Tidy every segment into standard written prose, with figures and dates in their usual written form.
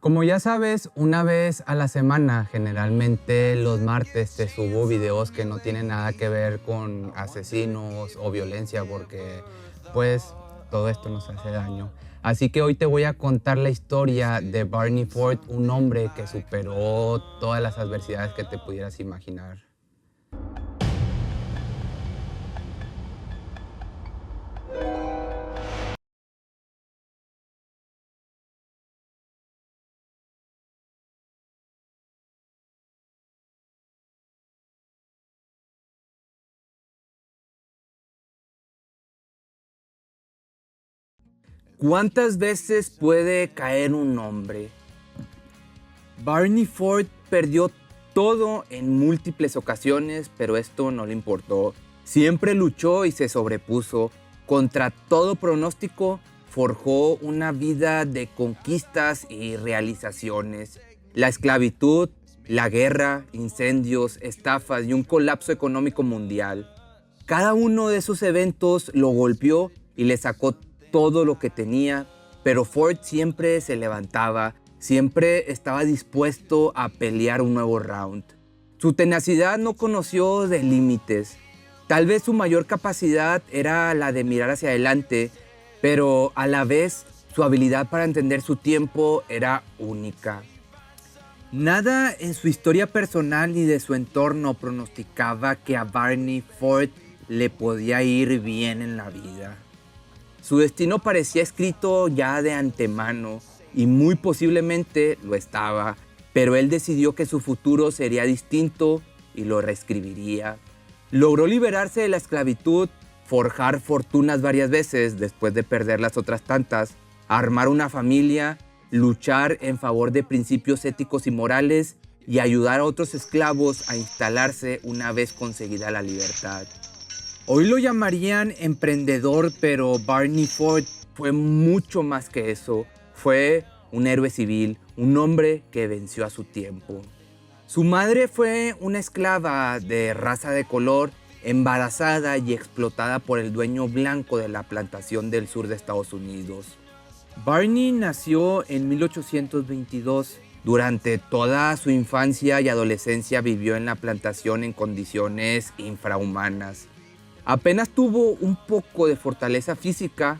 Como ya sabes, una vez a la semana, generalmente los martes, te subo videos que no tienen nada que ver con asesinos o violencia, porque pues todo esto nos hace daño. Así que hoy te voy a contar la historia de Barney Ford, un hombre que superó todas las adversidades que te pudieras imaginar. ¿Cuántas veces puede caer un hombre? Barney Ford perdió todo en múltiples ocasiones, pero esto no le importó. Siempre luchó y se sobrepuso. Contra todo pronóstico, forjó una vida de conquistas y realizaciones. La esclavitud, la guerra, incendios, estafas y un colapso económico mundial. Cada uno de esos eventos lo golpeó y le sacó todo lo que tenía, pero Ford siempre se levantaba, siempre estaba dispuesto a pelear un nuevo round. Su tenacidad no conoció de límites. Tal vez su mayor capacidad era la de mirar hacia adelante, pero a la vez su habilidad para entender su tiempo era única. Nada en su historia personal ni de su entorno pronosticaba que a Barney Ford le podía ir bien en la vida. Su destino parecía escrito ya de antemano y muy posiblemente lo estaba, pero él decidió que su futuro sería distinto y lo reescribiría. Logró liberarse de la esclavitud, forjar fortunas varias veces después de perder las otras tantas, armar una familia, luchar en favor de principios éticos y morales y ayudar a otros esclavos a instalarse una vez conseguida la libertad. Hoy lo llamarían emprendedor, pero Barney Ford fue mucho más que eso. Fue un héroe civil, un hombre que venció a su tiempo. Su madre fue una esclava de raza de color, embarazada y explotada por el dueño blanco de la plantación del sur de Estados Unidos. Barney nació en 1822. Durante toda su infancia y adolescencia vivió en la plantación en condiciones infrahumanas. Apenas tuvo un poco de fortaleza física,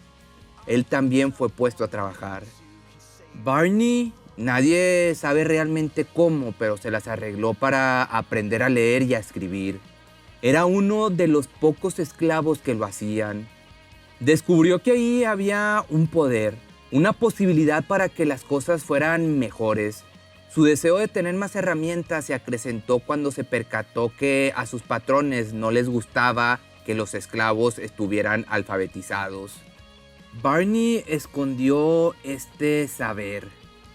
él también fue puesto a trabajar. Barney, nadie sabe realmente cómo, pero se las arregló para aprender a leer y a escribir. Era uno de los pocos esclavos que lo hacían. Descubrió que ahí había un poder, una posibilidad para que las cosas fueran mejores. Su deseo de tener más herramientas se acrecentó cuando se percató que a sus patrones no les gustaba que los esclavos estuvieran alfabetizados. Barney escondió este saber.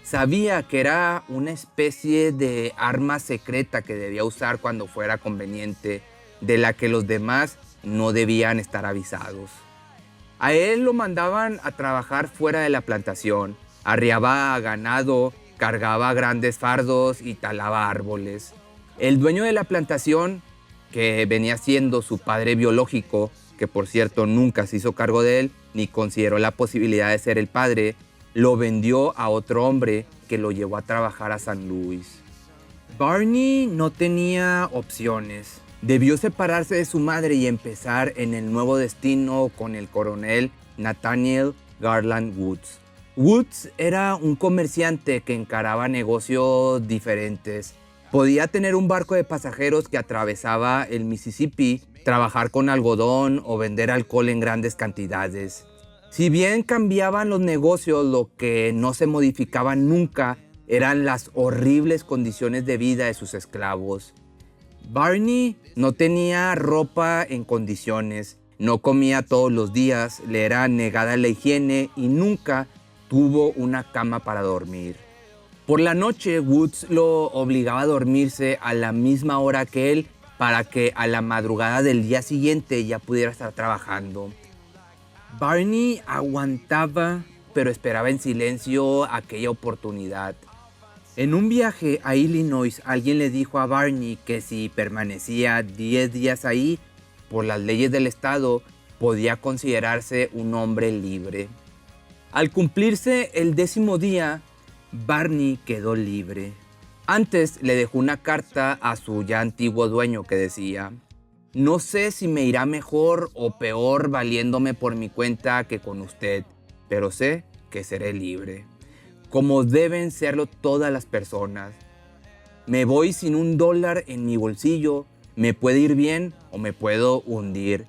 Sabía que era una especie de arma secreta que debía usar cuando fuera conveniente, de la que los demás no debían estar avisados. A él lo mandaban a trabajar fuera de la plantación, arriaba ganado, cargaba grandes fardos y talaba árboles. El dueño de la plantación, que venía siendo su padre biológico, que por cierto nunca se hizo cargo de él, ni consideró la posibilidad de ser el padre, lo vendió a otro hombre que lo llevó a trabajar a San Luis. Barney no tenía opciones. Debió separarse de su madre y empezar en el nuevo destino con el coronel Nathaniel Garland Woods. Woods era un comerciante que encaraba negocios diferentes. Podía tener un barco de pasajeros que atravesaba el Mississippi, trabajar con algodón o vender alcohol en grandes cantidades. Si bien cambiaban los negocios, lo que no se modificaba nunca eran las horribles condiciones de vida de sus esclavos. Barney no tenía ropa en condiciones, no comía todos los días, le era negada la higiene y nunca tuvo una cama para dormir. Por la noche, Woods lo obligaba a dormirse a la misma hora que él para que a la madrugada del día siguiente ya pudiera estar trabajando. Barney aguantaba, pero esperaba en silencio aquella oportunidad. En un viaje a Illinois, alguien le dijo a Barney que si permanecía 10 días ahí, por las leyes del estado, podía considerarse un hombre libre. Al cumplirse el 10º día, Barney quedó libre. Antes le dejó una carta a su ya antiguo dueño que decía: no sé si me irá mejor o peor valiéndome por mi cuenta que con usted, pero sé que seré libre, como deben serlo todas las personas. Me voy sin $1 en mi bolsillo, me puede ir bien o me puedo hundir,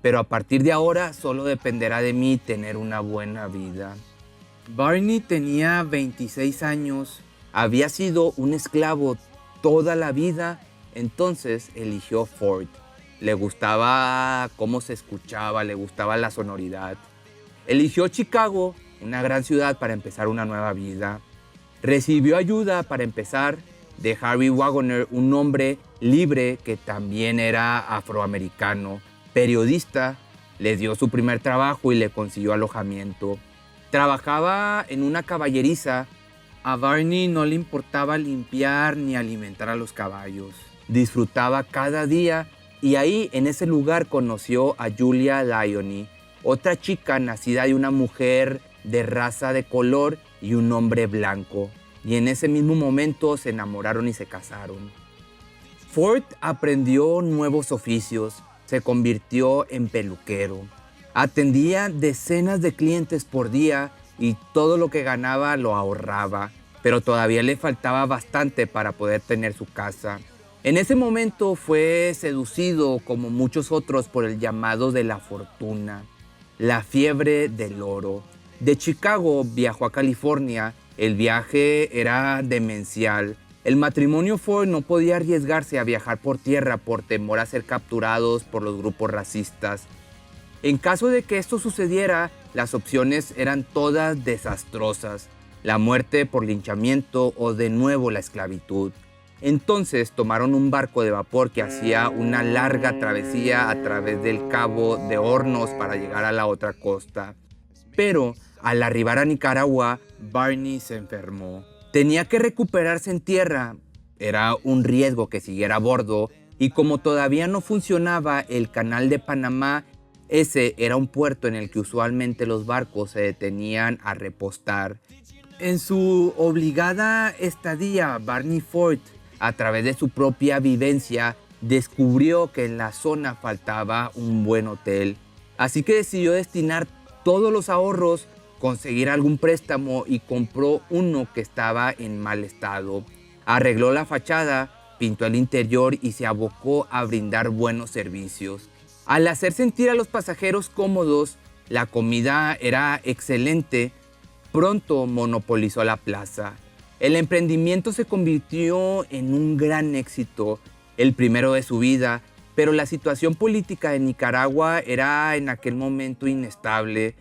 pero a partir de ahora solo dependerá de mí tener una buena vida. Barney tenía 26 años, había sido un esclavo toda la vida, entonces eligió Ford. Le gustaba cómo se escuchaba, le gustaba la sonoridad. Eligió Chicago, una gran ciudad, para empezar una nueva vida. Recibió ayuda para empezar de Harry Wagoner, un hombre libre que también era afroamericano, periodista. Le dio su primer trabajo y le consiguió alojamiento. Trabajaba en una caballeriza. A Barney no le importaba limpiar ni alimentar a los caballos. Disfrutaba cada día y ahí en ese lugar conoció a Julia Lioni, otra chica nacida de una mujer de raza de color y un hombre blanco. Y en ese mismo momento se enamoraron y se casaron. Ford aprendió nuevos oficios, se convirtió en peluquero. Atendía decenas de clientes por día y todo lo que ganaba lo ahorraba, pero todavía le faltaba bastante para poder tener su casa. En ese momento fue seducido, como muchos otros, por el llamado de la fortuna, la fiebre del oro. De Chicago viajó a California. El viaje era demencial. El matrimonio Ford no podía arriesgarse a viajar por tierra por temor a ser capturados por los grupos racistas. En caso de que esto sucediera, las opciones eran todas desastrosas: la muerte por linchamiento o de nuevo la esclavitud. Entonces tomaron un barco de vapor que hacía una larga travesía a través del Cabo de Hornos para llegar a la otra costa. Pero al arribar a Nicaragua, Barney se enfermó. Tenía que recuperarse en tierra. Era un riesgo que siguiera a bordo, y como todavía no funcionaba el canal de Panamá, ese era un puerto en el que usualmente los barcos se detenían a repostar. En su obligada estadía, Barney Ford, a través de su propia vivencia, descubrió que en la zona faltaba un buen hotel. Así que decidió destinar todos los ahorros, conseguir algún préstamo y compró uno que estaba en mal estado. Arregló la fachada, pintó el interior y se abocó a brindar buenos servicios. Al hacer sentir a los pasajeros cómodos, la comida era excelente. Pronto monopolizó la plaza. El emprendimiento se convirtió en un gran éxito, el primero de su vida, pero la situación política de Nicaragua era en aquel momento inestable.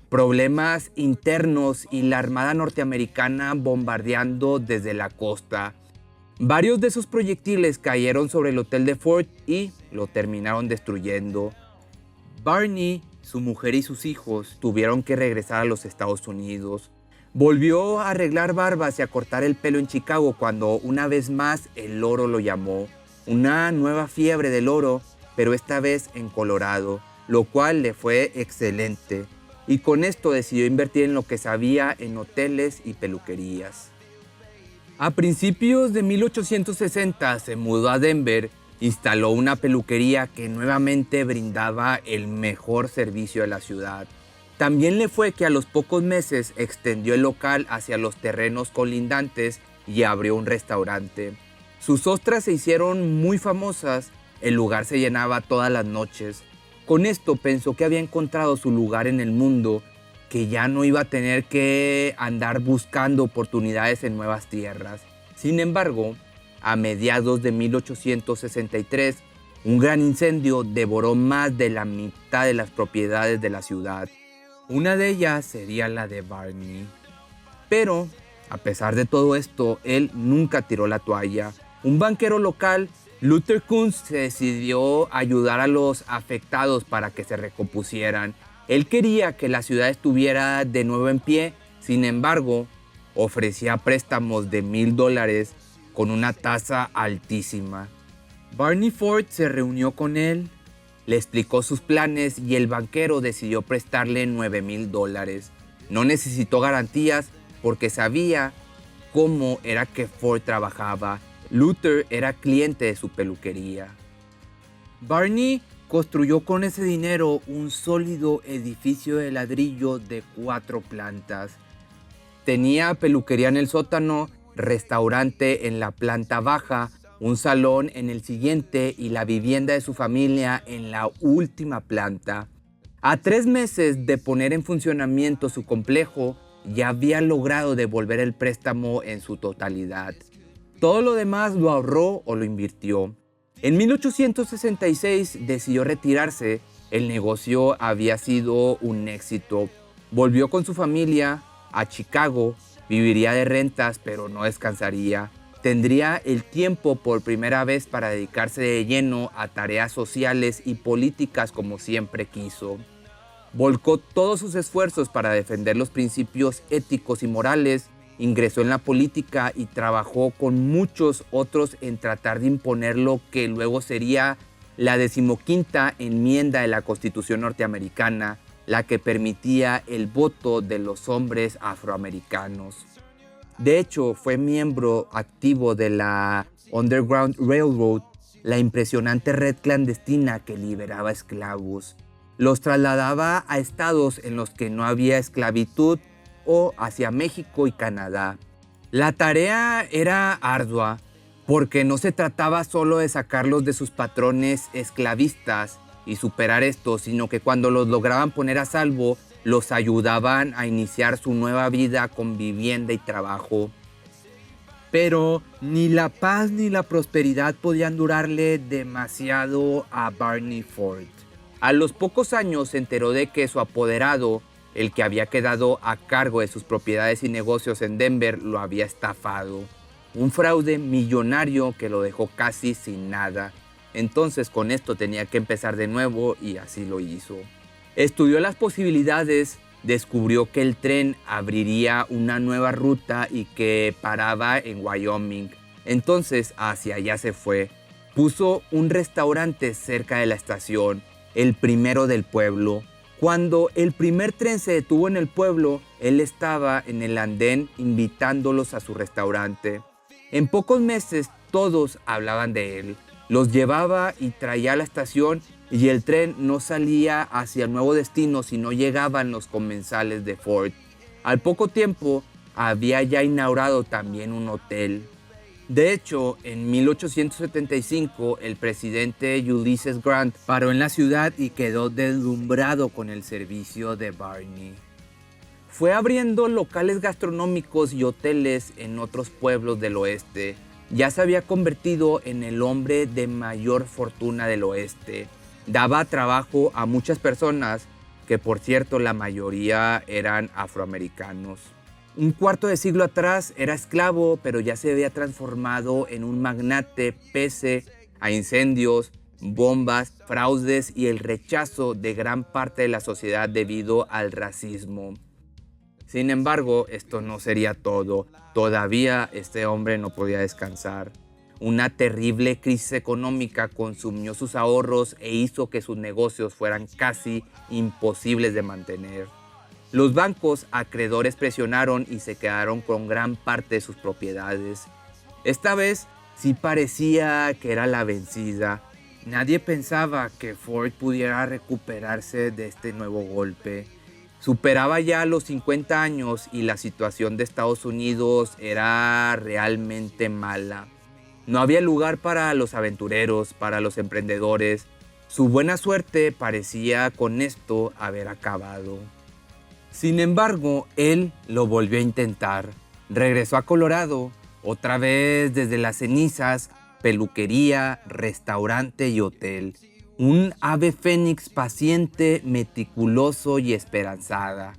Problemas internos y la Armada norteamericana bombardeando desde la costa. Varios de esos proyectiles cayeron sobre el hotel de Ford y lo terminaron destruyendo. Barney, su mujer y sus hijos tuvieron que regresar a los Estados Unidos. Volvió a arreglar barbas y a cortar el pelo en Chicago cuando una vez más el oro lo llamó. Una nueva fiebre del oro, pero esta vez en Colorado, lo cual le fue excelente. Y con esto decidió invertir en lo que sabía, en hoteles y peluquerías. A principios de 1860 se mudó a Denver, instaló una peluquería que nuevamente brindaba el mejor servicio de la ciudad. También le fue que a los pocos meses extendió el local hacia los terrenos colindantes y abrió un restaurante. Sus ostras se hicieron muy famosas, el lugar se llenaba todas las noches. Con esto pensó que había encontrado su lugar en el mundo, que ya no iba a tener que andar buscando oportunidades en nuevas tierras. Sin embargo, a mediados de 1863, un gran incendio devoró más de la mitad de las propiedades de la ciudad. Una de ellas sería la de Barney. Pero, a pesar de todo esto, él nunca tiró la toalla. Un banquero local, Luther Kunz, se decidió ayudar a los afectados para que se recompusieran. Él quería que la ciudad estuviera de nuevo en pie. Sin embargo, ofrecía préstamos de $1,000 con una tasa altísima. Barney Ford se reunió con él, le explicó sus planes y el banquero decidió prestarle $9,000. No necesitó garantías porque sabía cómo era que Ford trabajaba. Luther era cliente de su peluquería. Barney construyó con ese dinero un sólido edificio de ladrillo de 4 plantas. Tenía peluquería en el sótano, restaurante en la planta baja, un salón en el siguiente y la vivienda de su familia en la última planta. A 3 meses de poner en funcionamiento su complejo, ya había logrado devolver el préstamo en su totalidad. Todo lo demás lo ahorró o lo invirtió. En 1866 decidió retirarse. El negocio había sido un éxito. Volvió con su familia a Chicago, viviría de rentas pero no descansaría. Tendría el tiempo por primera vez para dedicarse de lleno a tareas sociales y políticas como siempre quiso. Volcó todos sus esfuerzos para defender los principios éticos y morales, ingresó en la política y trabajó con muchos otros en tratar de imponer lo que luego sería la 15ª enmienda de la Constitución norteamericana, la que permitía el voto de los hombres afroamericanos. De hecho, fue miembro activo de la Underground Railroad, la impresionante red clandestina que liberaba esclavos. Los trasladaba a estados en los que no había esclavitud o hacia México y Canadá. La tarea era ardua porque no se trataba solo de sacarlos de sus patrones esclavistas y superar esto, sino que cuando los lograban poner a salvo, los ayudaban a iniciar su nueva vida con vivienda y trabajo. Pero ni la paz ni la prosperidad podían durarle demasiado a Barney Ford. A los pocos años se enteró de que su apoderado, el que había quedado a cargo de sus propiedades y negocios en Denver, lo había estafado. Un fraude millonario que lo dejó casi sin nada. Entonces con esto tenía que empezar de nuevo y así lo hizo. Estudió las posibilidades, descubrió que el tren abriría una nueva ruta y que paraba en Wyoming. Entonces hacia allá se fue. Puso un restaurante cerca de la estación, el primero del pueblo. Cuando el primer tren se detuvo en el pueblo, él estaba en el andén invitándolos a su restaurante. En pocos meses todos hablaban de él. Los llevaba y traía a la estación y el tren no salía hacia el nuevo destino si no llegaban los comensales de Ford. Al poco tiempo había ya inaugurado también un hotel. De hecho, en 1875 el presidente Ulysses Grant paró en la ciudad y quedó deslumbrado con el servicio de Barney. Fue abriendo locales gastronómicos y hoteles en otros pueblos del oeste. Ya se había convertido en el hombre de mayor fortuna del oeste. Daba trabajo a muchas personas, que por cierto la mayoría eran afroamericanos. Un cuarto de siglo atrás era esclavo, pero ya se había transformado en un magnate pese a incendios, bombas, fraudes y el rechazo de gran parte de la sociedad debido al racismo. Sin embargo, esto no sería todo. Todavía este hombre no podía descansar. Una terrible crisis económica consumió sus ahorros e hizo que sus negocios fueran casi imposibles de mantener. Los bancos acreedores presionaron y se quedaron con gran parte de sus propiedades. Esta vez sí parecía que era la vencida. Nadie pensaba que Ford pudiera recuperarse de este nuevo golpe. Superaba ya los 50 años y la situación de Estados Unidos era realmente mala. No había lugar para los aventureros, para los emprendedores. Su buena suerte parecía con esto haber acabado. Sin embargo, él lo volvió a intentar. Regresó a Colorado, otra vez desde las cenizas, peluquería, restaurante y hotel. Un ave fénix paciente, meticuloso y esperanzada.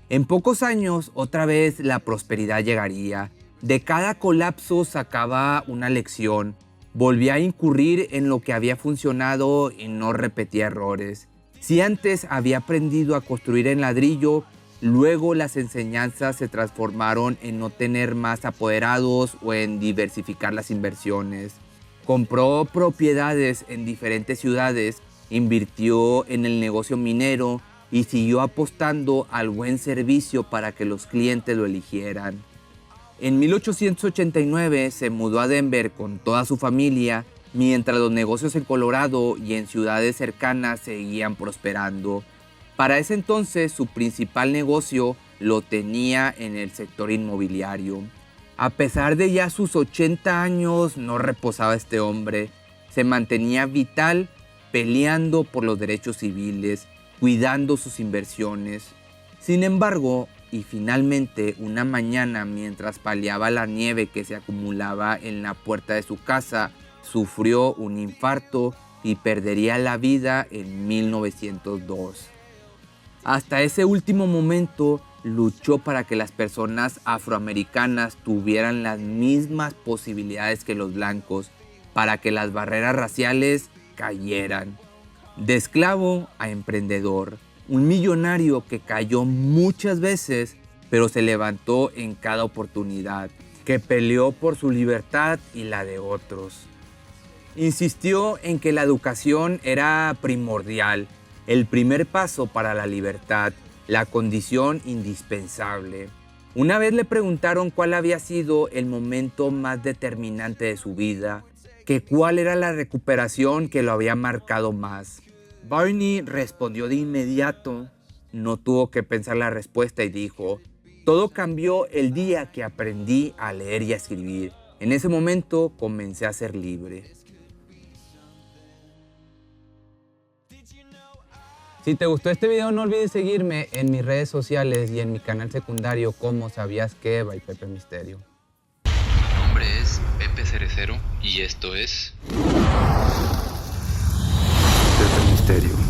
En pocos años, otra vez la prosperidad llegaría. De cada colapso sacaba una lección. Volvía a incurrir en lo que había funcionado y no repetía errores. Si antes había aprendido a construir en ladrillo, luego las enseñanzas se transformaron en no tener más apoderados o en diversificar las inversiones. Compró propiedades en diferentes ciudades, invirtió en el negocio minero y siguió apostando al buen servicio para que los clientes lo eligieran. En 1889 se mudó a Denver con toda su familia, mientras los negocios en Colorado y en ciudades cercanas seguían prosperando. Para ese entonces su principal negocio lo tenía en el sector inmobiliario. A pesar de ya sus 80 años, no reposaba este hombre. Se mantenía vital, peleando por los derechos civiles, cuidando sus inversiones. Sin embargo, y finalmente una mañana mientras paliaba la nieve que se acumulaba en la puerta de su casa, sufrió un infarto y perdería la vida en 1902. Hasta ese último momento luchó para que las personas afroamericanas tuvieran las mismas posibilidades que los blancos, para que las barreras raciales cayeran. De esclavo a emprendedor, un millonario que cayó muchas veces, pero se levantó en cada oportunidad, que peleó por su libertad y la de otros. Insistió en que la educación era primordial, el primer paso para la libertad, la condición indispensable. Una vez le preguntaron cuál había sido el momento más determinante de su vida, que cuál era la recuperación que lo había marcado más. Barney respondió de inmediato, no tuvo que pensar la respuesta y dijo: todo cambió el día que aprendí a leer y a escribir. En ese momento comencé a ser libre. Si te gustó este video, no olvides seguirme en mis redes sociales y en mi canal secundario como Sabías Que by Pepe Misterio. Mi nombre es Pepe Cerecero y esto es Pepe Misterio.